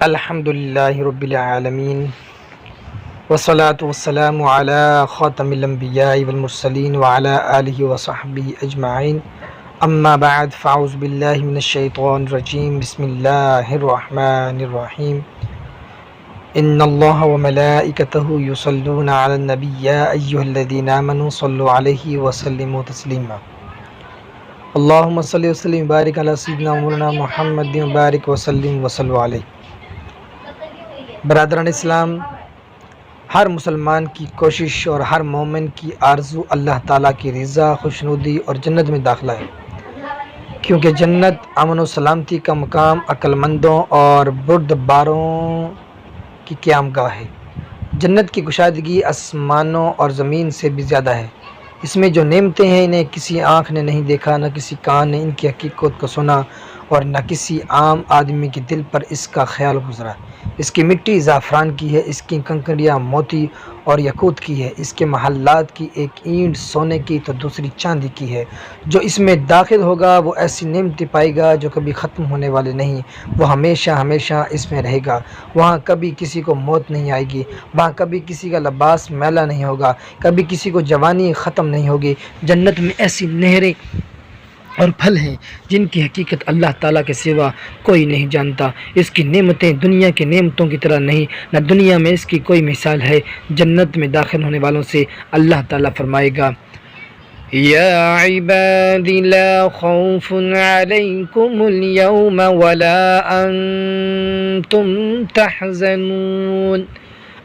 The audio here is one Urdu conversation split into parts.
الحمد للہ رب العالمین والصلاة والسلام علی خاتم الانبیاء والمرسلین وعلی آلہ وصحبہ اجمعین اما بعد فاعوذ باللہ من الشیطان الرجیم بسم اللہ الرحمن الرحیم ان اللہ وملائکتہ یصلون علی النبی یا ایہا الذین آمنوا صلوا علیہ وسلموا تسلیما اللہم صلی وسلم بارک علی سیدنا مولانا محمد بارک وسلم وصلوا علیہ۔ برادران اسلام، ہر مسلمان کی کوشش اور ہر مومن کی آرزو اللہ تعالیٰ کی رضا، خوشنودی اور جنت میں داخلہ ہے، کیونکہ جنت امن و سلامتی کا مقام، عقل مندوں اور بردباروں کی قیام گاہ ہے۔ جنت کی کشادگی آسمانوں اور زمین سے بھی زیادہ ہے۔ اس میں جو نعمتیں ہیں انہیں کسی آنکھ نے نہیں دیکھا، نہ کسی کان نے ان کی حقیقت کو سنا اور نہ کسی عام آدمی کے دل پر اس کا خیال گزرا۔ اس کی مٹی زعفران کی ہے، اس کی کنکریاں موتی اور یاقوت کی ہے، اس کے محلات کی ایک اینٹ سونے کی تو دوسری چاندی کی ہے۔ جو اس میں داخل ہوگا وہ ایسی نعمتیں پائے گا جو کبھی ختم ہونے والے نہیں، وہ ہمیشہ ہمیشہ اس میں رہے گا۔ وہاں کبھی کسی کو موت نہیں آئے گی، وہاں کبھی کسی کا لباس میلا نہیں ہوگا، کبھی کسی کو جوانی ختم نہیں ہوگی۔ جنت میں ایسی نہریں اور پھل ہیں جن کی حقیقت اللہ تعالیٰ کے سوا کوئی نہیں جانتا۔ اس کی نعمتیں دنیا کی نعمتوں کی طرح نہیں، نہ دنیا میں اس کی کوئی مثال ہے۔ جنت میں داخل ہونے والوں سے اللہ تعالیٰ فرمائے گا، یا عباد لا خوف علیکم اليوم ولا انتم تحزنون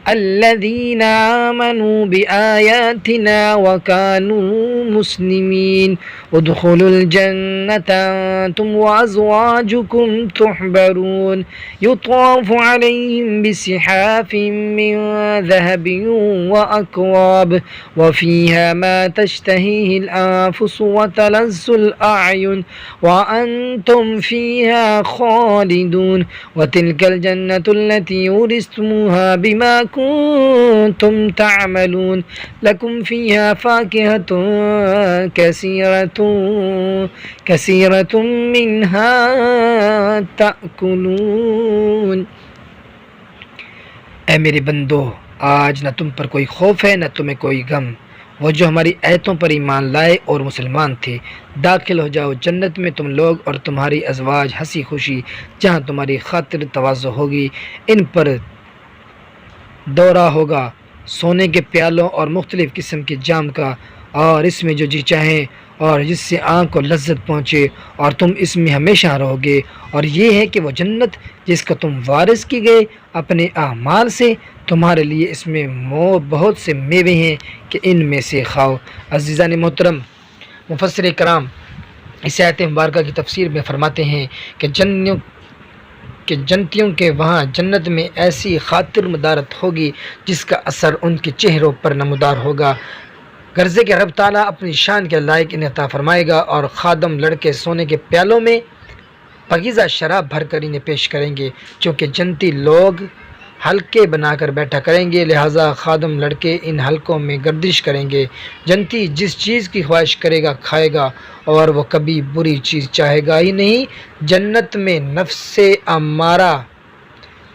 الذين آمنوا بآياتنا وكانوا مسلمين ادخلوا الجنة أنتم وأزواجكم تحبرون يطاف عليهم بصحاف من ذهب وأكواب وفيها ما تشتهيه الأنفس وتلذ الأعين وأنتم فيها خالدون وتلك الجنة التي ورثتموها بما كنتم تعملون لكم فيها فاكهة كثيرة منها تأكلون۔ اے میرے بندو، آج نہ تم پر کوئی خوف ہے نہ تمہیں کوئی غم۔ وہ جو ہماری آیتوں پر ایمان لائے اور مسلمان تھے، داخل ہو جاؤ جنت میں، تم لوگ اور تمہاری ازواج ہنسی خوشی، جہاں تمہاری خاطر تواضع ہوگی۔ ان پر دورہ ہوگا سونے کے پیالوں اور مختلف قسم کے جام کا، اور اس میں جو جی چاہیں اور جس سے آنکھ کو لذت پہنچے، اور تم اس میں ہمیشہ رہو گے۔ اور یہ ہے کہ وہ جنت جس کا تم وارث کی گئے اپنے اعمال سے، تمہارے لیے اس میں بہت سے میوے ہیں کہ ان میں سے کھاؤ۔ عزیزان محترم، مفسر کرام اس آیت مبارکہ کی تفسیر میں فرماتے ہیں کہ جنتیوں کے وہاں جنت میں ایسی خاطر مدارت ہوگی جس کا اثر ان کے چہروں پر نمودار ہوگا۔ غرضے کہ رب تعالیٰ اپنی شان کے لائق انہیں عطا فرمائے گا، اور خادم لڑکے سونے کے پیالوں میں پاکیزہ شراب بھر کر انہیں پیش کریں گے، چونکہ جنتی لوگ حلقے بنا کر بیٹھا کریں گے، لہٰذا خادم لڑکے ان حلقوں میں گردش کریں گے۔ جنتی جس چیز کی خواہش کرے گا کھائے گا، اور وہ کبھی بری چیز چاہے گا ہی نہیں۔ جنت میں نفس امارہ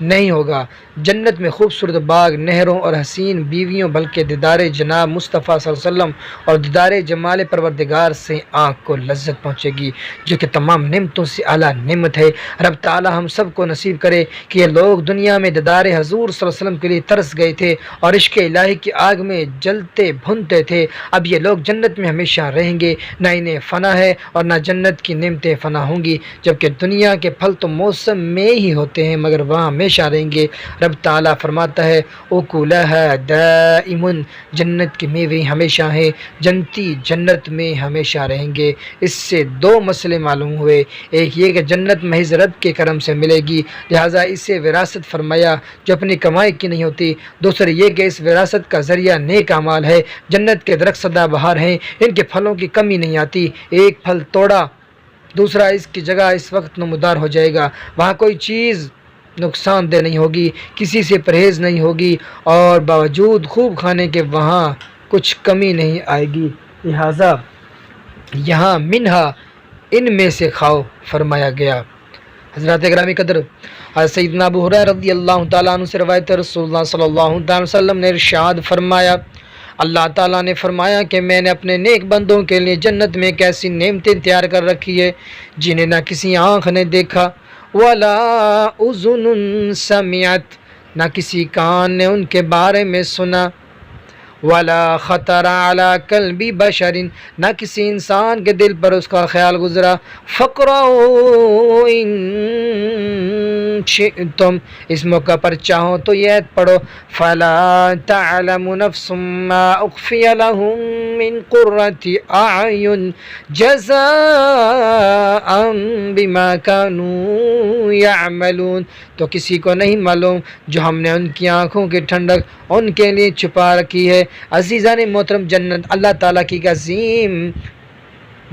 نہیں ہوگا۔ جنت میں خوبصورت باغ، نہروں اور حسین بیویوں، بلکہ دیدار جناب مصطفیٰ صلی اللہ علیہ وسلم اور دیدار جمال پروردگار سے آنکھ کو لذت پہنچے گی، جو کہ تمام نعمتوں سے اعلیٰ نعمت ہے۔ رب تعالی ہم سب کو نصیب کرے کہ یہ لوگ دنیا میں دیدار حضور صلی اللہ علیہ وسلم کے لیے ترس گئے تھے اور عشق الہی کی آگ میں جلتے بھنتے تھے، اب یہ لوگ جنت میں ہمیشہ رہیں گے، نہ انہیں فنا ہے اور نہ جنت کی نعمتیں فنا ہوں گی، جبکہ دنیا کے پھل تو موسم میں ہی ہوتے ہیں مگر وہاں ہمیشہ رہیں گے۔ رب تعالیٰ فرماتا ہے اکلھا دائم، جنت کے میوے ہمیشہ ہیں، جنتی جنت میں ہمیشہ رہیں گے۔ اس سے دو مسئلے معلوم ہوئے، ایک یہ کہ جنت محض رب کے کرم سے ملے گی، لہٰذا اسے وراثت فرمایا جو اپنی کمائی کی نہیں ہوتی۔ دوسرا یہ کہ اس وراثت کا ذریعہ نیک اعمال ہے۔ جنت کے درخت سدا بہار ہیں، ان کے پھلوں کی کمی نہیں آتی، ایک پھل توڑا دوسرا اس کی جگہ اس وقت نمودار ہو جائے گا۔ وہاں کوئی چیز نقصان دہ نہیں ہوگی، کسی سے پرہیز نہیں ہوگی، اور باوجود خوب کھانے کے وہاں کچھ کمی نہیں آئے گی، لہٰذا یہاں منہا ان میں سے کھاؤ فرمایا گیا۔ حضرات گرامی قدر، حضرت سیدنا ابو ہریرہ رضی اللہ تعالیٰ عنہ سے روایت ہے، رسول اللہ صلی اللہ علیہ وسلم نے ارشاد فرمایا، اللہ تعالیٰ نے فرمایا کہ میں نے اپنے نیک بندوں کے لیے جنت میں ایک ایسی نعمتیں تیار کر رکھی ہے جنہیں نہ کسی آنکھ نے دیکھا، ولا اذن سمعت، نہ کسی کان نے ان کے بارے میں سنا، ولا خطر علی قلب بشر، نہ کسی انسان کے دل پر اس کا خیال گزرا۔ فقرؤ ان شئتم، اس موقع پر چاہو تو یہ آیت پڑھو، فلا تعلم نفس ما اخفی لهم من قرۃ اعین جزاء بما كانوا یعملون، تو کسی کو نہیں معلوم جو ہم نے ان کی آنکھوں کی ٹھنڈک ان کے لیے چھپا رکھی ہے۔ عزیزان محترم، جنت اللہ تعالیٰ کی عظیم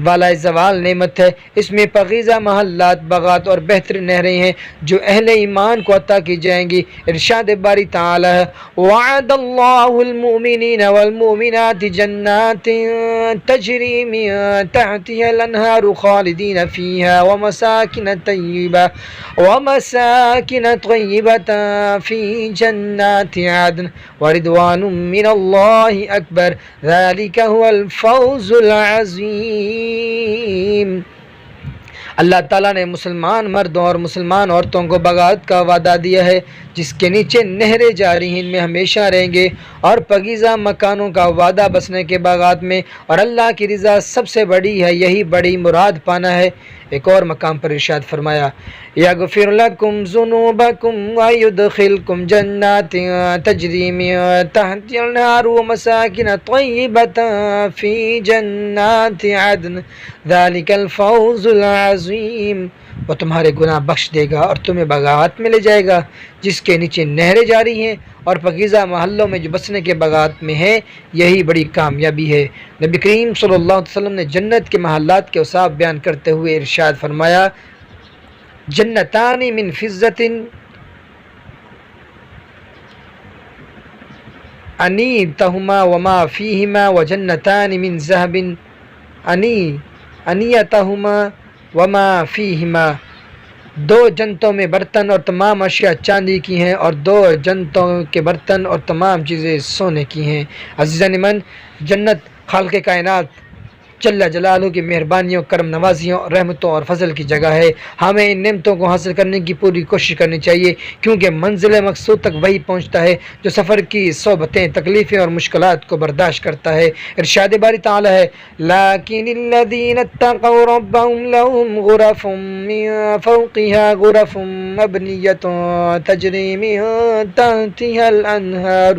والا زوال نعمت ہے، اس میں پاکیزہ محلات، باغات اور بہترین نہریں ہیں جو اہل ایمان کو عطا کی جائیں گی۔ ارشاد باری تعالی ہے، وعد اللہ المؤمنین والمؤمنات جنات تجری من تحتها الانہار خالدین فیہا ومساکن طیبۃ فی جنات عدن ورضوان من اللہ اکبر ذلک هو الفوز العظیم۔ اللہ تعالیٰ نے مسلمان مردوں اور مسلمان عورتوں کو باغات کا وعدہ دیا ہے جس کے نیچے نہریں جاری ہیں، ان میں ہمیشہ رہیں گے، اور پاکیزہ مکانوں کا وعدہ بسنے کے باغات میں، اور اللہ کی رضا سب سے بڑی ہے، یہی بڑی مراد پانا ہے۔ ایک اور مقام پر ارشاد فرمایا، یغفر لکم ذنوبکم ویدخلکم جنات تجری من تحتها الانہار ومساکن طیبۃ فی جنات عدن ذلک الفوز العظیم، وہ تمہارے گناہ بخش دے گا اور تمہیں باغات میں لے جائے گا جس کے نیچے نہریں جاری ہیں اور پاکیزہ محلوں میں جو بسنے کے باغات میں ہیں، یہی بڑی کامیابی ہے۔ نبی کریم صلی اللہ علیہ وسلم نے جنت کے محلات کے اوصاف بیان کرتے ہوئے ارشاد فرمایا، جنتان من فضۃ انیتہما وما فیہما وجنتان من ذہب انیتہما وما فیہما، دو جنتوں میں برتن اور تمام اشیاء چاندی کی ہیں اور دو جنتوں کے برتن اور تمام چیزیں سونے کی ہیں۔ عزیزان من، جنت خالق کائنات جل جلالہ کی مہربانیوں، کرم نوازیوں، رحمتوں اور فضل کی جگہ ہے۔ ہمیں ان نعمتوں کو حاصل کرنے کی پوری کوشش کرنی چاہیے، کیونکہ منزل مقصود تک وہی پہنچتا ہے جو سفر کی صعوبتیں، تکلیفیں اور مشکلات کو برداشت کرتا ہے۔ ارشاد باری تعالی ہے، لیکن الذین اتقوا ربهم لهم غرف من فوقها غرف مبنیۃ تجری من تحتها الانہار،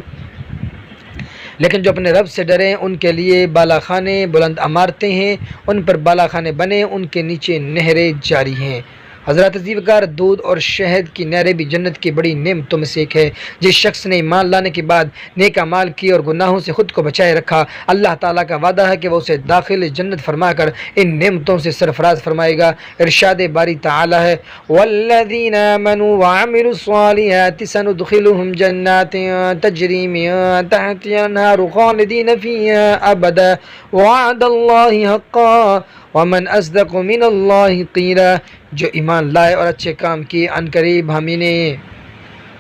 لیکن جو اپنے رب سے ڈریں ان کے لیے بالا خانے، بلند عمارتیں ہیں، ان پر بالا خانے بنے، ان کے نیچے نہریں جاری ہیں۔ حضرات عزیزگار، دودھ اور شہد کی نہریں بھی جنت کی بڑی نعمتوں میں سے ایک ہے۔ جس شخص نے ایمان لانے کے بعد نیک اعمال کیے اور گناہوں سے خود کو بچائے رکھا، اللہ تعالیٰ کا وعدہ ہے کہ وہ اسے داخل جنت فرما کر ان نعمتوں سے سرفراز فرمائے گا۔ ارشاد باری تعالی ہے، والذین آمنوا وعملوا الصالحات سندخلهم جنات تجری من تحتها الانہار خالدین فیہا ابدا وعد اللہ حقا ومن اصدق من اللہ قیلا، جو ایمان لائے اور اچھے کام کیے، ان قریب ہم انہیں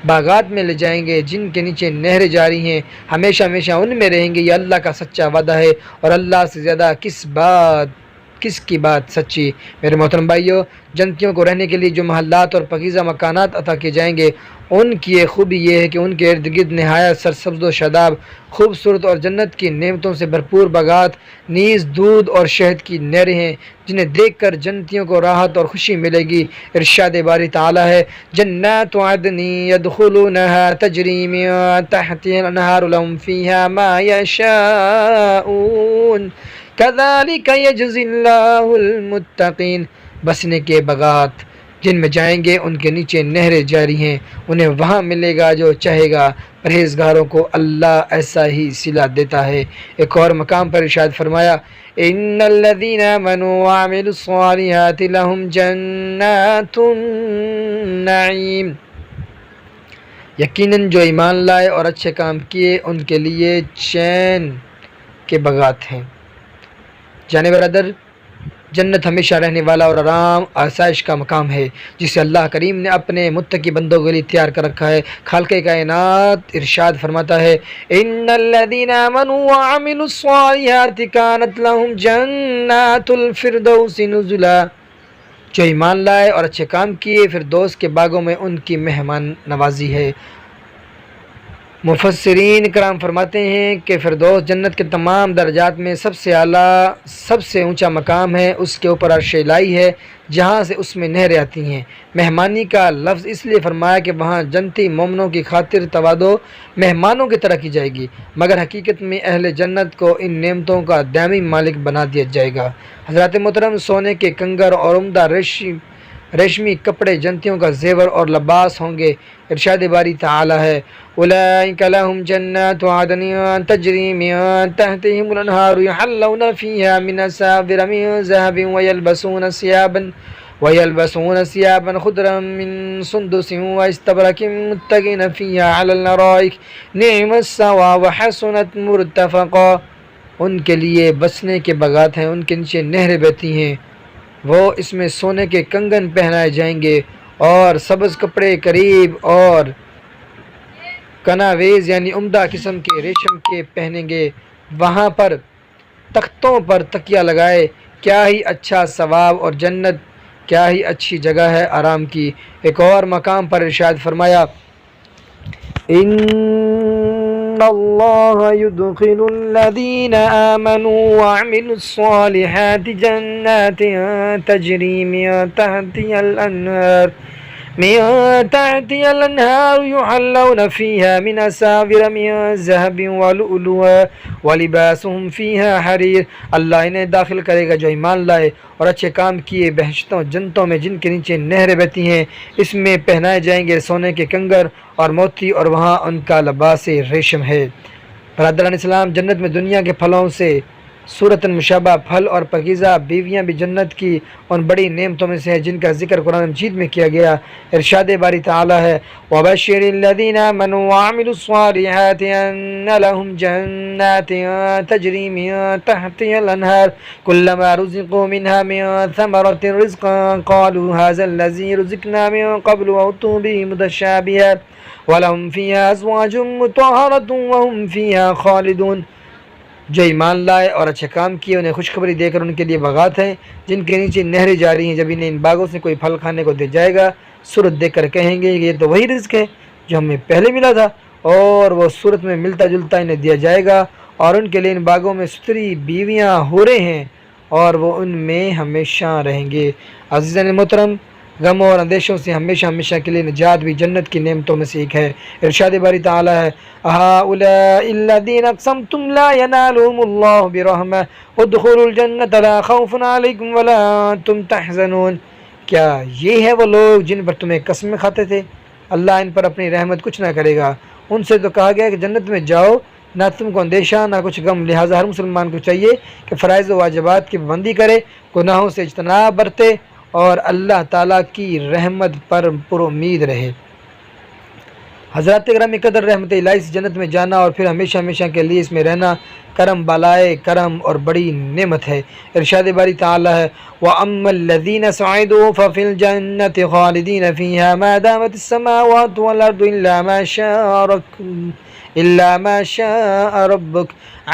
باغات میں لے جائیں گے جن کے نیچے نہریں جاری ہیں، ہمیشہ ہمیشہ ان میں رہیں گے، یہ اللہ کا سچا وعدہ ہے، اور اللہ سے زیادہ کس کی بات سچی۔ میرے محترم بھائیوں، جنتیوں کو رہنے کے لیے جو محلات اور پاکیزہ مکانات عطا کیے جائیں گے، ان کی ایک خوبی یہ ہے کہ ان کے ارد گرد نہایت سرسبز و شاداب، خوبصورت اور جنت کی نعمتوں سے بھرپور باغات، نیز دودھ اور شہد کی نہریں ہیں جنہیں دیکھ کر جنتیوں کو راحت اور خوشی ملے گی۔ ارشاد باری تعالی ہے، جنات عدن يدخلونها تجری من تحتها الانہار لهم فیہا ما یشاءون کذالک یجزی اللہ المتقین، بسنے کے باغات جن میں جائیں گے ان کے نیچے نہریں جاری ہیں، انہیں وہاں ملے گا جو چاہے گا، پرہیزگاروں کو اللہ ایسا ہی صلہ دیتا ہے۔ ایک اور مقام پر ارشاد فرمایا، ان الذین آمنوا وعملوا الصالحات لهم جنات النعیم، یقیناً جو ایمان لائے اور اچھے کام کیے ان کے لیے چین کے باغات ہیں۔ جانے برادر، جنت ہمیشہ رہنے والا اور آرام آسائش کا مقام ہے جسے اللہ کریم نے اپنے متقی بندوں کے لیے تیار کر رکھا ہے۔ خالق کائنات ارشاد فرماتا ہے ان الذين آمنوا وعملوا الصالحات كانت لهم جنات الفردوس نزلا، جو ایمان لائے اور اچھے کام کیے فردوس کے باغوں میں ان کی مہمان نوازی ہے۔ مفسرین کرام فرماتے ہیں کہ فردوس جنت کے تمام درجات میں سب سے اعلیٰ سب سے اونچا مقام ہے، اس کے اوپر عرش الہی ہے جہاں سے اس میں نہریں آتی ہیں۔ مہمانی کا لفظ اس لیے فرمایا کہ وہاں جنتی مومنوں کی خاطر تواضع مہمانوں کی طرح کی جائے گی، مگر حقیقت میں اہل جنت کو ان نعمتوں کا دائمی مالک بنا دیا جائے گا۔ حضرات محترم، سونے کے کنگر اور عمدہ ریشمی کپڑے جنتیوں کا زیور اور لباس ہوں گے۔ ارشاد باری تعالی ہے اولئک لهم جنات عدن تجری من تحتهم الانہار یحلون فیها من اساور من ذهب ويلبسون ثيابا خضرا من سندس واستبرق متكئين فيها على الارائك نعم الثواب وحسنت مرتفقا، ان کے لیے بسنے کے باغات ہیں، ان کے نیچے نہریں بہتی ہیں، وہ اس میں سونے کے کنگن پہنائے جائیں گے اور سبز کپڑے قریب اور کناویز یعنی عمدہ قسم کے ریشم کے پہنیں گے، وہاں پر تختوں پر تکیہ لگائے۔ کیا ہی اچھا ثواب اور جنت کیا ہی اچھی جگہ ہے آرام کی۔ ایک اور مقام پر ارشاد فرمایا ان اللہ يدخل الذین آمنوا وعملوا الصالحات جنات تجری من تحتها الانہار یحلون فیها من اساور من ذهب ولؤلؤا ولباسهم فیها حریر، اللہ انہیں داخل کرے گا جو ایمان لائے اور اچھے کام کیے بہشتوں جنتوں میں جن کے نیچے نہریں بہتی ہیں، اس میں پہنائے جائیں گے سونے کے کنگر اور موتی، اور وہاں ان کا لباس ریشم ہے۔ برادران اسلام، جنت میں دنیا کے پھلوں سے صورت مشابہ پھل اور پاکیزہ بیویاں بھی جنت کی ان بڑی نعمتوں میں سے ہیں جن کا ذکر قرآن مجید میں کیا گیا۔ ارشاد باری تعالی ہے وَبَشِّرِ الَّذِينَ آمَنُوا وَعَمِلُوا الصَّالِحَاتِ أَنَّ لَهُمْ جَنَّاتٍ تَجْرِي مِن تَحْتِهَا الْأَنْهَارُ كُلَّمَا رُزِقُوا مِنْهَا مِن ثَمَرَةٍ رِزْقًا قَالُوا هَذَا الَّذِي رُزِقْنَا مِن قَبْلُ وَأُتُوا بِهِ مُتَشَابِهًا وَلَهُمْ فِيهَا أَزْوَاجٌ مُطَهَّرَةٌ وَهُمْ فِيهَا خَالِدُونَ، جو ایمان لائے اور اچھے کام کیے انہیں خوشخبری دے کر ان کے لیے باغات ہیں جن کے نیچے نہریں جاری ہیں، جب انہیں ان باغوں سے کوئی پھل کھانے کو دے جائے گا صورت دیکھ کر کہیں گے یہ تو وہی رزق ہے جو ہمیں پہلے ملا تھا، اور وہ صورت میں ملتا جلتا انہیں دیا جائے گا، اور ان کے لیے ان باغوں میں ستری بیویاں حوریں ہیں اور وہ ان میں ہمیشہ رہیں گے۔ عزیزان محترم، غم اور اندیشوں سے ہمیشہ ہمیشہ کے لیے نجات بھی جنت کی نعمتوں میں سے ایک ہے۔ ارشاد باری تعالی ہے هؤلاء الذين اقسمتم لا ينالهم الله برحمة ادخلوا الجنة لا خوف عليكم ولا انتم تحزنون، کیا یہ ہے وہ لوگ جن پر تمہیں قسمیں کھاتے تھے؟ اللہ ان پر اپنی رحمت کچھ نہ کرے گا۔ ان سے تو کہا گیا کہ جنت میں جاؤ، نہ تم کو اندیشہ نہ کچھ غم، لہٰذا ہر مسلمان کو چاہیے کہ فرائض و واجبات کی پابندی کرے، گناہوں سے اجتناب برتے اور اللہ تعالیٰ کی رحمت پر امید رہے۔ حضرات گرامی قدر، رحمت الہی سے جنت میں جانا اور پھر ہمیشہ ہمیشہ کے لیے اس میں رہنا کرم بالائے کرم اور بڑی نعمت ہے۔ ارشاد باری تعالی ہے وَأَمَّا الَّذِينَ سُعِدُوا فَفِي الْجَنَّةِ خَالِدِينَ فِيهَا مَا دَامَتِ السَّمَاوَاتُ وَالْأَرْضُ إِلَّا مَا شَاءَ رَبُّكَ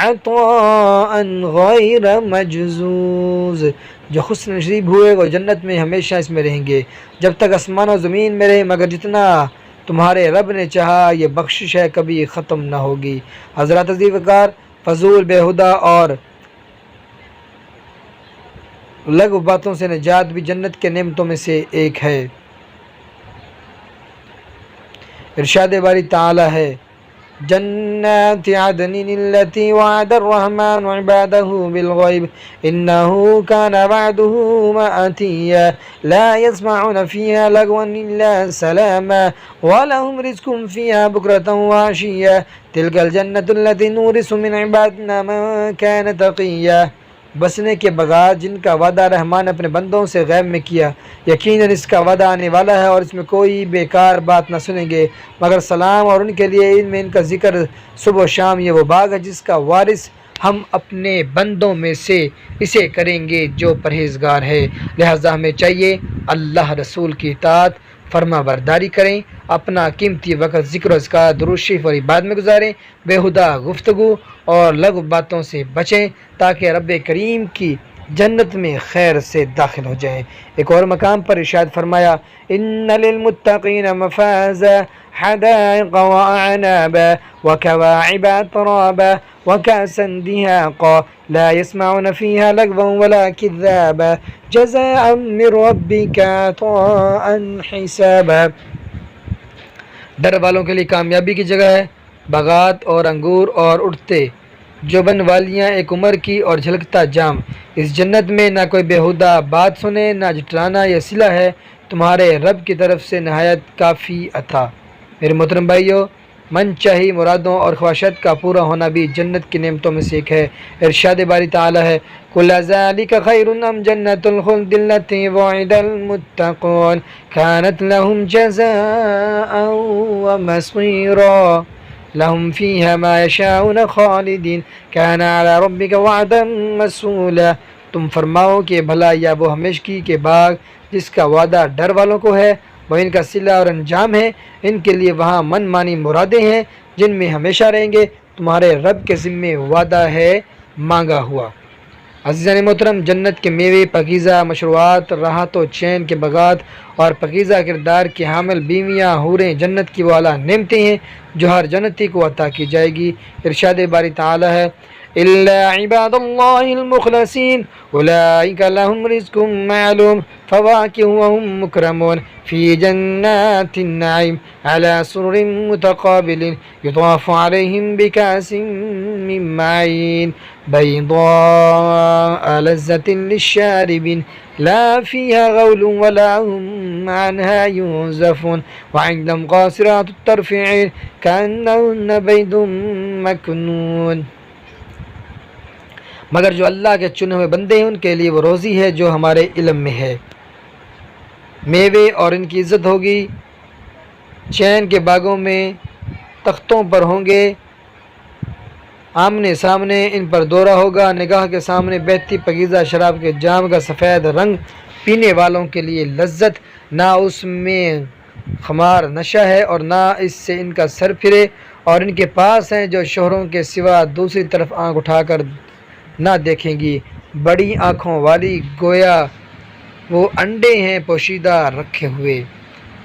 عَطَاءً غَيْرَ مَجْذُوذٍ، جو خوش نصیب ہوئے وہ جنت میں ہمیشہ اس میں رہیں گے جب تک آسمان و زمین میں رہے، مگر جتنا تمہارے رب نے چاہا، یہ بخشش ہے کبھی ختم نہ ہوگی۔ حضرات عزیز وقار، فضول بےہودہ اور لغو باتوں سے نجات بھی جنت کے نعمتوں میں سے ایک ہے۔ ارشاد باری تعالی ہے جنات عدن التي وعد الرحمن عباده بالغيب إنه كان وعده مأتيا لا يسمعون فيها لغوا إلا سلاما ولهم رزق فيها بكرة وعشيا تلك الجنة التي نورث من عبادنا من كان تقيا، بسنے کے باغات جن کا وعدہ رحمان نے اپنے بندوں سے غیب میں کیا، یقیناً اس کا وعدہ آنے والا ہے اور اس میں کوئی بیکار بات نہ سنیں گے مگر سلام، اور ان کے لیے ان میں ان کا ذکر صبح و شام۔ یہ وہ باغ ہے جس کا وارث ہم اپنے بندوں میں سے اسے کریں گے جو پرہیزگار ہے۔ لہذا ہمیں چاہیے اللہ رسول کی اطاعت فرما برداری کریں، اپنا قیمتی وقت ذکر و اذکار، درود شریف اور عبادت میں گزاریں، بیہودہ گفتگو اور لغو باتوں سے بچیں تاکہ رب کریم کی جنت میں خیر سے داخل ہو جائیں۔ ایک اور مقام پر ارشاد فرمایا، ان للمتقین مفازا حدائق واعنابا وكواعب اترابا وكأسا دهاقا لا يسمعون فيها لغوا ولا كذابا جزاء من ربك عطاء حسابا۔ ڈر والوں کے لیے کامیابی کی جگہ ہے، باغات اور انگور اور اٹھتے جوبن والیاں ایک عمر کی اور جھلکتا جام۔ اس جنت میں نہ کوئی بیہودہ بات سنے، نہ جٹلانا یا صلہ ہے، تمہارے رب کی طرف سے نہایت کافی عطا۔ میرے محترم بھائیو، من چاہی مرادوں اور خواہشات کا پورا ہونا بھی جنت کی نعمتوں میں سے ایک ہے۔ ارشاد باری تعالی ہے، قُلْ أَذَٰلِكَ خَيْرٌ أَمْ جَنَّةُ الْخُلْدِ الَّتِي وُعِدَ الْمُتَّقُونَ كَانَتْ لَهُمْ جَزَاءً وَمَصِيرًا لَهُمْ فِيهَا مَا يَشَاءُونَ خَالِدِينَ كَانَ عَلَىٰ رَبِّكَ وَعْدًا مَّسْئُولًا۔ تم فرماؤ کہ بھلا یا وہ ہمیشگی کے باغ جس کا وعدہ ڈر والوں کو ہے، وہ ان کا صلہ اور انجام ہے، ان کے لیے وہاں من مانی مرادیں ہیں جن میں ہمیشہ رہیں گے، تمہارے رب کے ذمے وعدہ ہے مانگا ہوا۔ عزیزان محترم، جنت کے میوے، پاکیزہ مشروبات، راحت و چین کے باغات اور پاکیزہ کردار کی حامل بیویاں، حوریں جنت کی وہ اعلیٰ نعمتیں ہیں جو ہر جنتی کو عطا کی جائے گی۔ ارشاد باری تعالی ہے، إلا عباد الله المخلصين أولئك لهم رزق معلوم فواكه وهم مكرمون في جنات النعيم على سرر متقابل يطاف عليهم بكأس من معين بيضاء لذة للشاربين لا فيها غول ولا هم عنها ينزفون وعندهم قاصرات الطرف عين كأنهن بيض مكنون۔ مگر جو اللہ کے چنے ہوئے بندے ہیں ان کے لیے وہ روزی ہے جو ہمارے علم میں ہے، میوے اور ان کی عزت ہوگی، چین کے باغوں میں تختوں پر ہوں گے، آمنے سامنے ان پر دورہ ہوگا، نگاہ کے سامنے بہتی پاکیزہ شراب کے جام کا سفید رنگ، پینے والوں کے لیے لذت، نہ اس میں خمار نشہ ہے اور نہ اس سے ان کا سر پھرے، اور ان کے پاس ہیں جو شوہروں کے سوا دوسری طرف آنکھ اٹھا کر نہ دیکھیں گی، بڑی آنکھوں والی، گویا وہ انڈے ہیں پوشیدہ رکھے ہوئے۔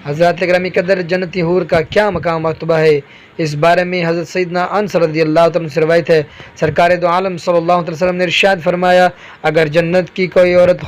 حضرات گرامی قدر، جنتی حور کا کیا مقام مرتبہ ہے، اس بارے میں حضرت سیدنا انس رضی اللہ عنہ سے روایت ہے، سرکار دو عالم صلی اللہ علیہ وسلم نے ارشاد فرمایا، اگر جنت کی کوئی عورت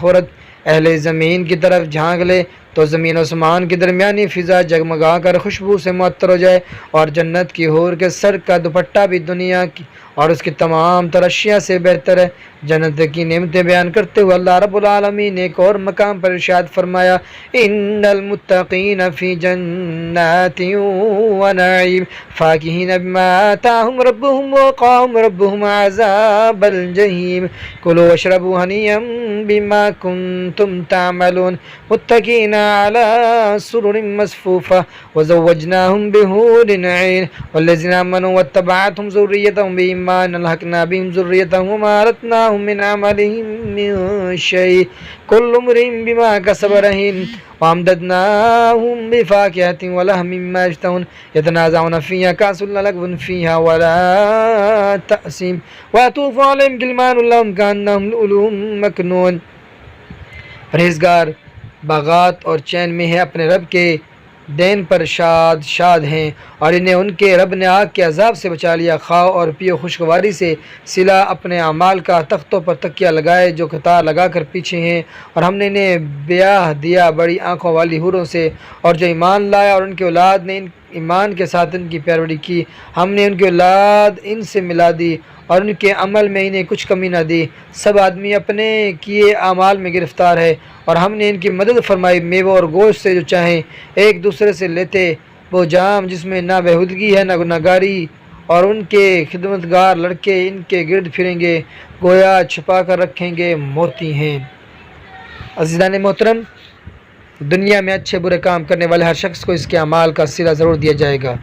اہل زمین کی طرف جھانک لے تو زمین و آسمان کی درمیانی فضا جگمگا کر خوشبو سے معطر ہو جائے، اور جنت کی حور کے سر کا دوپٹہ بھی دنیا کی اور اس کی تمام تر اشیاء سے بہتر ہے۔ جنت کی نعمتیں بیان کرتے ہوئے اللہ رب العالمین نے ایک اور مقام پر ارشاد فرمایا، ان المتقین فی جنات و نعیم فاکہین بما آتاہم ربہم ووقاہم ربہم عذاب الجحیم کلوا واشربوا ہنیئا بما کنتم تعملون متکئین علی سرر مصفوفہ وزوجناہم بحور عین والذین آمنوا واتبعتهم ذریتهم بإیمان الحقنا بهم ذریتهم وما ألتناهم من عملهم من شيء كل امرئ بما كسب رهين وأمددناهم بفاكهة ولحم مما يشتهون يتنازعون فيها كأس لا لغو فيها ولا تأثيم ويطوف عليهم غلمان لهم كأنهم لؤلؤ مكنون۔ پرہیزگار باغات اور چین میں ہے، اپنے رب کے دین پر شاد ہیں، اور انہیں ان کے رب نے آگ کے عذاب سے بچا لیا۔ کھاؤ اور پیو خوشگواری سے، صلہ اپنے اعمال کا، تختوں پر تکیہ لگائے جو قطار لگا کر پیچھے ہیں، اور ہم نے انہیں بیاہ دیا بڑی آنکھوں والی حوروں سے، اور جو ایمان لایا اور ان کی اولاد نے ایمان کے ساتھ ان کی پیروی کی، ہم نے ان کی اولاد ان سے ملا دی اور ان کے عمل میں انہیں کچھ کمی نہ دی۔ سب آدمی اپنے کیے اعمال میں گرفتار ہے، اور ہم نے ان کی مدد فرمائی، میوہ اور گوشت سے جو چاہیں ایک دوسرے سے لیتے، وہ جام جس میں نہ بےہودگی ہے نہ گناہگاری، اور ان کے خدمتگار لڑکے ان کے گرد پھریں گے، گویا چھپا کر رکھیں گے موتی ہیں۔ عزیزان محترم، دنیا میں اچھے برے کام کرنے والے ہر شخص کو اس کے اعمال کا صلہ ضرور دیا جائے گا۔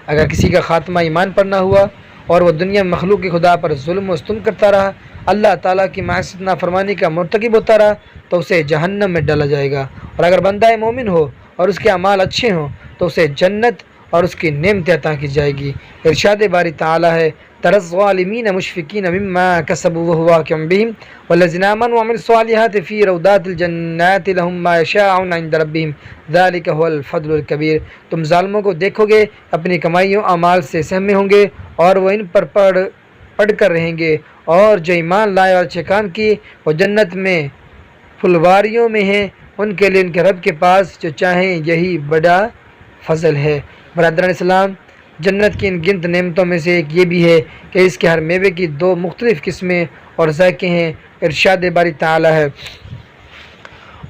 اگر کسی کا خاتمہ ایمان پر نہ ہوا اور وہ دنیا میں مخلوق کی خدا پر ظلم و ستم کرتا رہا، اللہ تعالیٰ کی معصیت نافرمانی کا مرتکب ہوتا رہا، تو اسے جہنم میں ڈالا جائے گا۔ اور اگر بندہ مومن ہو اور اس کے اعمال اچھے ہوں تو اسے جنت اور اس کی نعمتیں عطا کی جائے گی۔ ارشاد باری تعالیٰ ہے، تری الظالمین مشفقین مما کسبوا وهو واقع بهم والذین آمنوا وعملوا الصالحات فی روضات الجنات لهم ما یشاءون عند ربهم ذلک هو الفضل الکبیر۔ تم ظالموں کو دیکھو گے اپنی کمائیوں اعمال سے سہمے ہوں گے اور وہ ان پر پڑھ کر رہیں گے، اور جو ایمان لائے اور اچھے کام کیے وہ جنت میں پھلواریوں میں ہیں، ان کے لیے ان کے رب کے پاس جو چاہیں یہی بڑا فضل ہے۔ برادران اسلام، جنت کی ان گنت نعمتوں میں سے ایک یہ بھی ہے کہ اس کے ہر میوے کی 2 مختلف قسمیں اور ذائقے ہیں۔ ارشاد باری تعالیٰ ہے،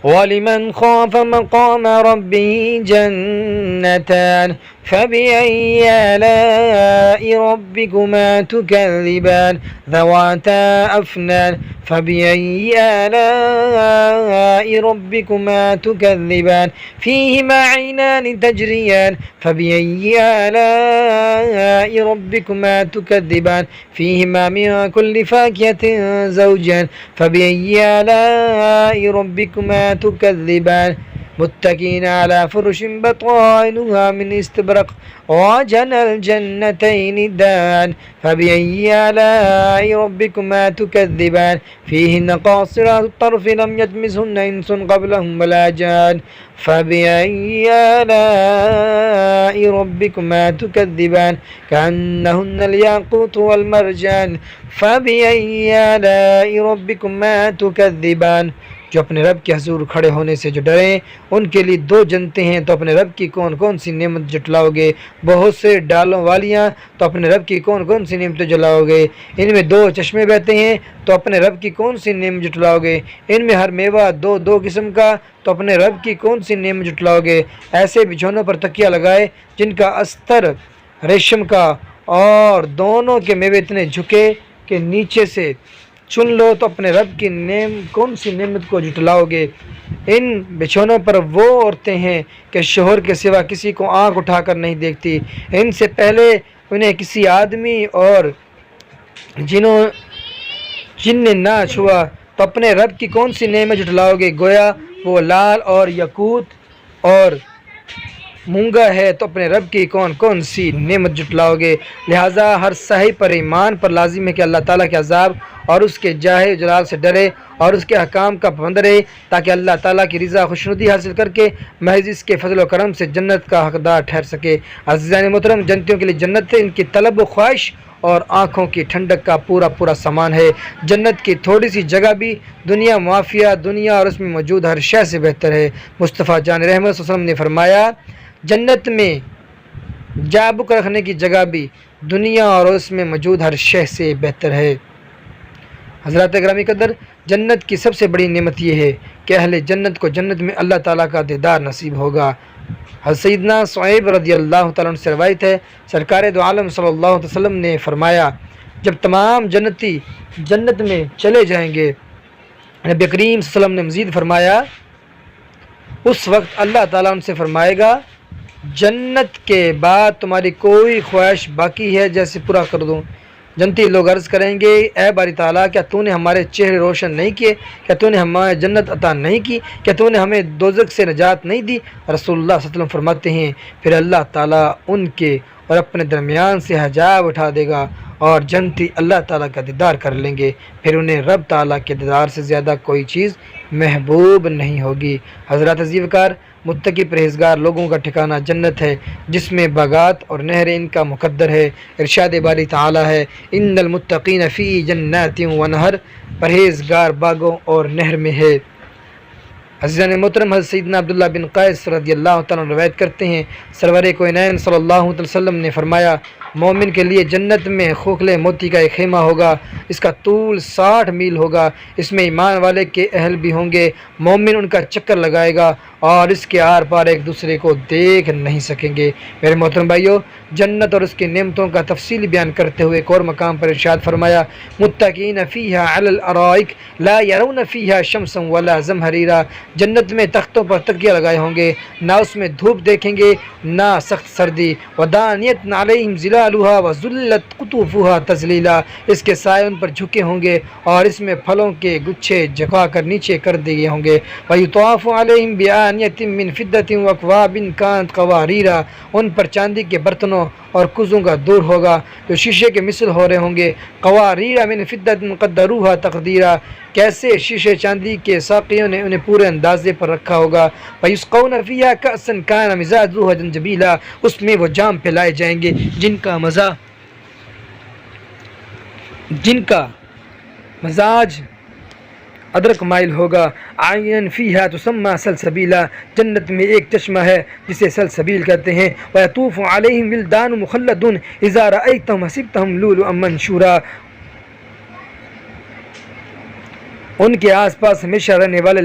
وَلِمَنْ خَافَ مَقَامَ رَبِّهِ جَنَّتَانِ فَبِأَيِّ آلَاءِ رَبِّكُمَا تُكَذِّبَانِ ذَوَاتَا أَفْنَانٍ فَبِأَيِّ آلَاءِ رَبِّكُمَا تُكَذِّبَانِ فِيهِمَا عَيْنَانِ تَجْرِيَانِ فَبِأَيِّ آلَاءِ رَبِّكُمَا تُكَذِّبَانِ فِيهِمَا مِن كُلِّ فَاكِهَةٍ زَوْجَانِ فَبِأَيِّ آلَاءِ رَبِّكُمَا تُكَذِّبَانِ متكئين على فرش بطائنها من استبرق وجنى الجنتين دان فبأي آلاء ربكما تكذبان فيهن قاصرات الطرف لم يطمثهن إنس قبلهم ولا جان فبأي آلاء ربكما تكذبان كأنهن الياقوت والمرجان فبأي آلاء ربكما تكذبان۔ جو اپنے رب کے حضور کھڑے ہونے سے جو ڈریں ان کے لیے 2 جنتیں ہیں، تو اپنے رب کی کون کون سی نعمت جٹلاؤ گے؟ بہت سے ڈالوں والیاں، تو اپنے رب کی کون کون سی نعمتیں جلاؤ گے؟ ان میں 2 چشمے بہتے ہیں، تو اپنے رب کی کون سی نعمت جٹلاؤ گے؟ ان میں ہر میوہ 2 قسم کا، تو اپنے رب کی کون سی نعمت جٹلاؤ گے؟ ایسے بچھونوں پر تکیہ لگائے جن کا استر ریشم کا، اور دونوں کے میوے اتنے جھکے کہ نیچے سے چن لو، تو اپنے رب کی کون سی نعمت کو جھٹلاؤ گے؟ ان بچھونوں پر وہ عورتیں ہیں کہ شوہر کے سوا کسی کو آنکھ اٹھا کر نہیں دیکھتی، ان سے پہلے انہیں کسی آدمی اور جن نے نہ چھوا، تو اپنے رب کی کون سی نعمت جھٹلاؤ گے؟ گویا وہ لال اور یاقوت اور مونگا ہے، تو اپنے رب کی کون کون سی نعمت جھٹلاؤ گے؟ لہٰذا ہر صحیح پر ایمان پر لازم ہے کہ اللہ تعالیٰ کے عذاب اور اس کے جاہ جلال سے ڈرے اور اس کے احکام کا پابند رہے، تاکہ اللہ تعالیٰ کی رضا خوشنودی حاصل کر کے محض اس کے فضل و کرم سے جنت کا حقدار ٹھہر سکے۔ عزیزان محترم، جنتیوں کے لیے جنت ان کی طلب و خواہش اور آنکھوں کی ٹھنڈک کا پورا سامان ہے۔ جنت کی تھوڑی سی جگہ بھی دنیا معافیہ دنیا اور اس میں موجود ہر شے سے بہتر ہے۔ مصطفیٰ جان رحمت صلی اللہ علیہ وسلم نے فرمایا، جنت میں جا بک رکھنے کی جگہ بھی دنیا اور اس میں موجود ہر شے سے بہتر ہے۔ حضرات گرامی قدر، جنت کی سب سے بڑی نعمت یہ ہے کہ اہل جنت کو جنت میں اللہ تعالیٰ کا دیدار نصیب ہوگا۔ حضرت سیدنا صہیب رضی اللہ تعالیٰ عنہ سے روایت ہے، سرکار دو عالم صلی اللہ علیہ وسلم نے فرمایا، جب تمام جنتی جنت میں چلے جائیں گے، نبی کریم صلی اللہ علیہ وسلم نے مزید فرمایا، اس وقت اللہ تعالیٰ ان سے فرمائے گا، جنت کے بعد تمہاری کوئی خواہش باقی ہے جیسے پورا کر دوں۔ جنتی لوگ عرض کریں گے، اے باری تعالیٰ، کیا تو نے ہمارے چہرے روشن نہیں کیے؟ کیا تو نے ہمیں جنت عطا نہیں کی؟ کیا تو نے ہمیں دوزخ سے نجات نہیں دی؟ رسول اللہ صلی اللہ علیہ وسلم فرماتے ہیں، پھر اللہ تعالیٰ ان کے اور اپنے درمیان سے حجاب اٹھا دے گا اور جنتی اللہ تعالیٰ کا دیدار کر لیں گے، پھر انہیں رب تعالیٰ کے دیدار سے زیادہ کوئی چیز محبوب نہیں ہوگی۔ حضرات عزیز وقار، متقی پرہیزگار لوگوں کا ٹھکانہ جنت ہے، جس میں باغات اور نہریں ان کا مقدر ہے۔ ارشاد باری تعالیٰ ہے، ان المتقین فی جنات و نہر، پرہیزگار باغوں اور نہر میں ہے۔ عزیزان محترم، حضرت سیدنا عبداللہ بن قیس رضی اللہ تعالیٰ عنہ روایت کرتے ہیں، سرور کوینین صلی اللہ علیہ وسلم نے فرمایا، مومن کے لیے جنت میں کھوکھلے موتی کا ایک خیمہ ہوگا، اس کا طول 60 میل ہوگا، اس میں ایمان والے کے اہل بھی ہوں گے، مومن ان کا چکر لگائے گا اور اس کے آر پار ایک دوسرے کو دیکھ نہیں سکیں گے۔ میرے محترم بھائیو، جنت اور اس کی نعمتوں کا تفصیلی بیان کرتے ہوئے ایک اور مقام پر ارشاد فرمایا، متکئین فیہا علی الارائک لا یرون فیہا شمسا ولا زمہریرا، جنت میں تختوں پر تکیے لگائے ہوں گے، نہ اس میں دھوپ دیکھیں گے نہ سخت سردی، ودانیت علیہم ظلالھا وذلت قطوفھا تذلیلا، اس کے سائے ان پر جھکے ہوں گے اور اس میں پھلوں کے گچھے جھکا کر نیچے کر دیے ہوں گے، ویطاف علیہم بآنیۃ من فضۃ واکواب کانت قواریرا، ان پر چاندی کے برتنوں اور کزوں کا دور ہوگا جو شیشے کے مثل ہو رہے ہوں گے، قواریرا من فضۃ قدروھا تقدیرا، کیسے شیشے چاندی کے ساقیوں نے انہیں پورے اندازے پر رکھا ہوگا، فیسقون فیہا کأسا کان مزاجھا زنجبیلا، اس میں وہ جام پلائے جائیں گے جن کا مزاج ادرک مائل ہوگا، عین فیہا تسمی سلسبیلا، جنت میں ایک چشمہ ہے جسے سلسبیل کہتے ہیں، ویطوف علیہم ولدان مخلدون اذا رأیتہم حسبتہم لؤلؤا منثورا، ان کے آس پاس ہمیشہ رہنے والے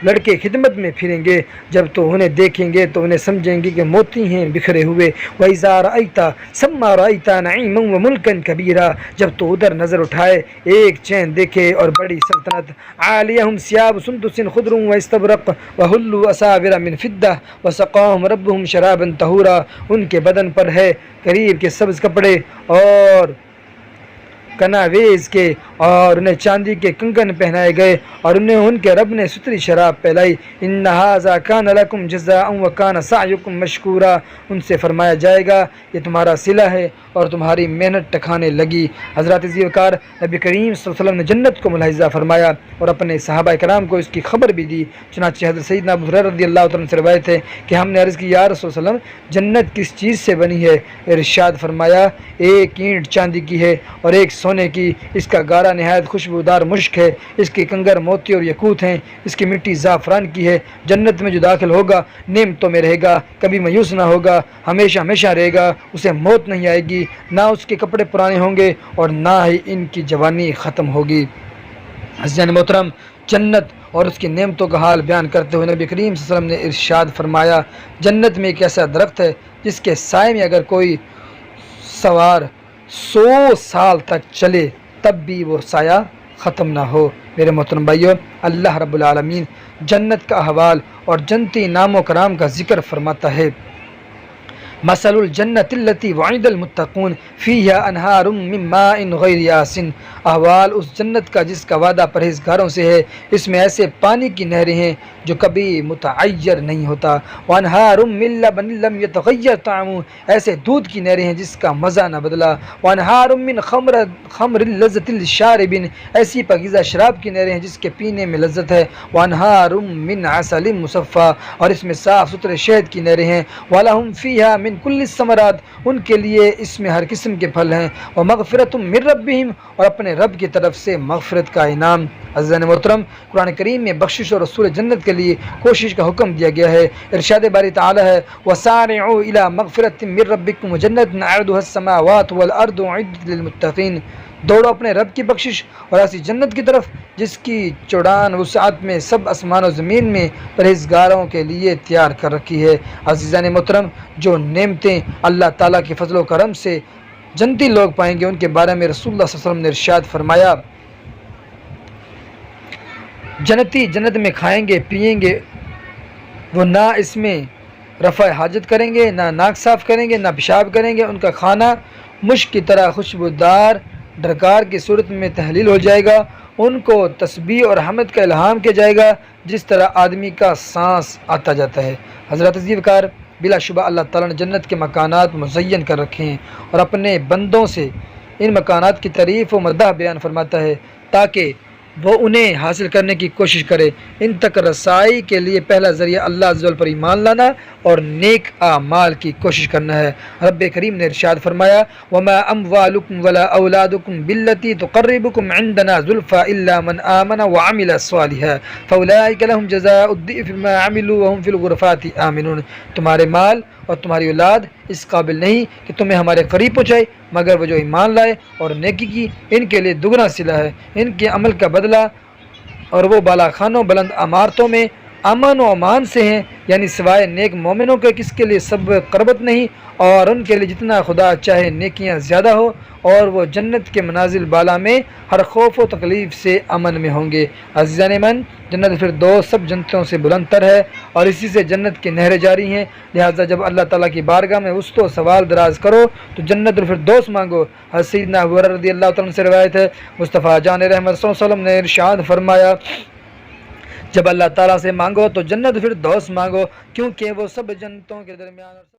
لڑکے خدمت میں پھریں گے، جب تو انہیں دیکھیں گے تو انہیں سمجھیں گے کہ موتی ہیں بکھرے ہوئے، وَإِذَا رَأَيْتَ ثَمَّ رَأَيْتَ نَعِيمًا وَمُلْكًا كَبِيرًا، جب تو ادھر نظر اٹھائے ایک چین دیکھے اور بڑی سلطنت، عَالِيَهُمْ ثِيَابُ سُنْدُسٍ خُضْرٌ وَإِسْتَبْرَقٍ وَحُلُّوا أَسَاوِرَ مِنْ فِضَّةٍ وَسَقَاهُمْ رَبُّهُمْ شَرَابًا طَهُورًا، ان کے بدن پر ہے قریب کے سبز کپڑے اور کناویز کے، اور انہیں چاندی کے کنگن پہنائے گئے اور انہیں ان کے رب نے ستری شراب پلائی، ان ھذا کان لکم جزاء وکان سعیکم مشکورا، ان سے فرمایا جائے گا یہ تمہارا صلہ ہے اور تمہاری محنت ٹکانے لگی۔ حضرات عزیز وقار، نبی کریم صلی اللہ علیہ وسلم نے جنت کو ملاحظہ فرمایا اور اپنے صحابہ کرام کو اس کی خبر بھی دی، چنانچہ حضرت سیدنا ابو ہریرہ رضی اللہ تعالیٰ عنہ سے روایت ہے کہ ہم نے عرض کی، یا رسول اللہ علیہ وسلم جنت کس چیز سے بنی ہے؟ ارشاد فرمایا، ایک اینٹ چاندی کی ہے اور ایک سونے کی، اس کا گارا نہایت خوشبودار مشک ہے، اس کے کنگر موتی اور یقوت ہیں، اس کی مٹی زعفران کی ہے، جنت میں جو داخل ہوگا نعمتوں میں رہے گا، کبھی مایوس نہ ہوگا، ہمیشہ ہمیشہ رہے گا، اسے موت نہیں آئے گی، نہ اس کے کپڑے پرانے ہوں گے اور نہ ہی ان کی جوانی ختم ہوگی۔ عزیزان محترم، جنت اور اس کی نعمتوں کا حال بیان کرتے ہوئے نبی کریم صلی اللہ علیہ وسلم نے ارشاد فرمایا، جنت میں ایک ایسا درخت ہے جس کے سائے میں اگر کوئی سوار 100 سال تک چلے تب بھی وہ سایہ ختم نہ ہو۔ میرے محترم بھائیو، اللہ رب العالمین جنت کا احوال اور جنتی نام و کرام کا ذکر فرماتا ہے، مثل الجنت التي وعد المتقون فيها انہار من ماء غیر آسن، احوال اس جنت کا جس کا وعدہ پرہیزگاروں سے ہے، اس میں ایسے پانی کی نہریں ہیں جو کبھی متعیر نہیں ہوتا، وانہار من لبن لم يتغیر طعمه، ایسے دودھ کی نہریں ہیں جس کا مزہ نہ بدلا، وانہار من خمر لذت للشاربین، ایسی پاکیزہ شراب کی نہریں ہیں جس کے پینے میں لذت ہے، وانہار من عسل مصفى، اور اس میں صاف ستھرے شہد کی نہریں ہیں، ولہم فیہا من کل الثمرات، ان کے لیے اس میں ہر قسم کے پھل ہیں، ومغفرۃ من ربہم، اور اپنے رب کی طرف سے مغفرت کا انعام۔ عزیزان محترم، قرآن کریم میں بخشش اور حصول جنت کے لیے کوشش کا حکم دیا گیا ہے۔ ارشاد باری تعالی ہے، وسارعوا الی مغفرۃ من ربکم وجنۃ عرضها السماوات والارض اعدت للمتقین، دوڑو اپنے رب کی بخشش اور ایسی جنت کی طرف جس کی چوڑان وسعت میں سب آسمان و زمین میں پرہیزگاروں کے لیے تیار کر رکھی ہے۔ عزیزان محترم، جو نعمتیں اللہ تعالیٰ کے فضل و کرم سے جنتی لوگ پائیں گے ان کے بارے میں رسول اللہ صلی اللہ علیہ وسلم نے ارشاد فرمایا، جنتی جنت میں کھائیں گے پیئیں گے، وہ نہ اس میں رفع حاجت کریں گے، نہ ناک صاف کریں گے، نہ پیشاب کریں گے، ان کا کھانا مشک کی طرح خوشبودار ڈرکار کی صورت میں تحلیل ہو جائے گا، ان کو تسبیح اور حمد کا الہام کیا جائے گا جس طرح آدمی کا سانس آتا جاتا ہے۔ حضرات عزیز وقار، بلا شبہ اللہ تعالیٰ نے جنت کے مکانات مزین کر رکھے ہیں اور اپنے بندوں سے ان مکانات کی تعریف و مدح بیان فرماتا ہے تاکہ وہ انہیں حاصل کرنے کی کوشش کرے۔ ان تک رسائی کے لیے پہلا ذریعہ اللہ عز و جل پر ایمان لانا اور نیک اعمال کی کوشش کرنا ہے۔ رب کریم نے ارشاد فرمایا، وما اموالکم ولا اولادکم بالتی تقربکم عندنا زلفى الا من آمن وعمل صالحا فاولئک لهم جزاء الضعف ما عملوا وهم في الغرفات آمنون، تمہارے مال اور تمہاری اولاد اس قابل نہیں کہ تمہیں ہمارے قریب پہنچائے مگر وہ جو ایمان لائے اور نیکی کی، ان کے لیے دگنا صلہ ہے، ان کے عمل کا بدلہ اور وہ بالا خانوں بلند عمارتوں میں امن و امان سے ہیں، یعنی سوائے نیک مومنوں کے کس کے لیے سب قربت نہیں، اور ان کے لیے جتنا خدا چاہے نیکیاں زیادہ ہو، اور وہ جنت کے منازل بالا میں ہر خوف و تکلیف سے امن میں ہوں گے۔ عزیزان ایمان، جنت الفردوس سب جنتوں سے بلند تر ہے اور اسی سے جنت کی نہریں جاری ہیں، لہٰذا جب اللہ تعالیٰ کی بارگاہ میں اس تو سوال دراز کرو تو جنت الفردوس مانگو۔ حضرت سیدنا ابو ہریرہ رضی اللہ تعالیٰ عنہ سے روایت ہے، مصطفیٰ جان رحمت صلی اللہ علیہ وسلم نے ارشاد فرمایا، جب اللہ تعالیٰ سے مانگو تو جنت الفردوس مانگو، کیونکہ وہ سب جنتوں کے درمیان